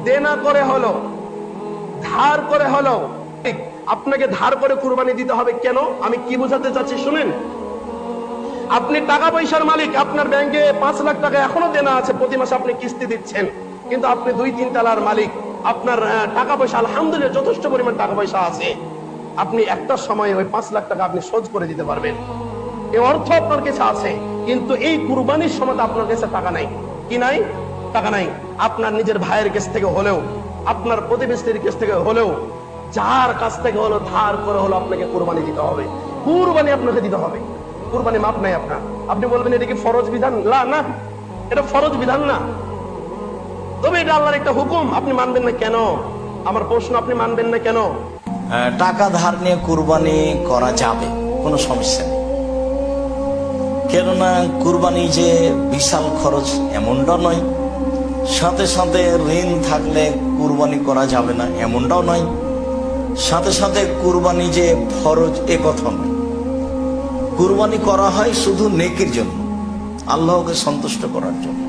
দেনা করে হলো, ধার করে হলো, আপনাকে ধার করে কুরবানি দিতে হবে। কেন? আমি কি বোঝাতে চাচ্ছি শুনেন। আপনি টাকা পয়সার মালিক, আপনার ব্যাংকে 5 লাখ টাকা এখনো দেনা আছে, প্রতি মাসে আপনি কিস্তি দিচ্ছেন, কিন্তু আপনি 2-3 তলার মালিক, আপনার টাকা পয়সা আলহামদুলিল্লাহ যথেষ্ট পরিমাণ টাকা পয়সা আছে, আপনি একটা সময় ওই 5 লাখ টাকা আপনি শোধ করে দিতে পারবেন, এই অর্থ আপনার কাছে আছে। কিন্তু এই কুরবানির সময় আপনার কাছে টাকা নাই। কি নাই? টাকা নাই। আপনার নিজের ভাইয়ের কাছ থেকে হলেও, আপনার প্রতিবেশীর কাছ থেকে হলেও, যার কাছ থেকে হলো, ধার করে হলো আপনাকে কুরবানি দিতে হবে। কুরবানি আপনাকে দিতে হবে। কুরবানি মাপ নাই আপনার। আপনি বলবেন এটা কি ফরজ বিধান? না, এটা ফরজ বিধান না, তবে এটা আল্লাহর একটা হুকুম। আপনি মানবেন না কেন? আমার প্রশ্ন, আপনি মানবেন না কেন? টাকা ধার নিয়ে কুরবানি করা যাবে, কোনো সমস্যা নেই। কেননা কুরবানি যে বিশাল খরচ এমনটাও নয়, সাথে সাথে ঋণ থাকলে কুরবানি করা যাবে না এমনটাও নয়, সাথে সাথে কুরবানি যে ফরজ এ কথা নয়। কুরবানি করা হয় শুধু নেকির জন্য, আল্লাহকে সন্তুষ্ট করার জন্য।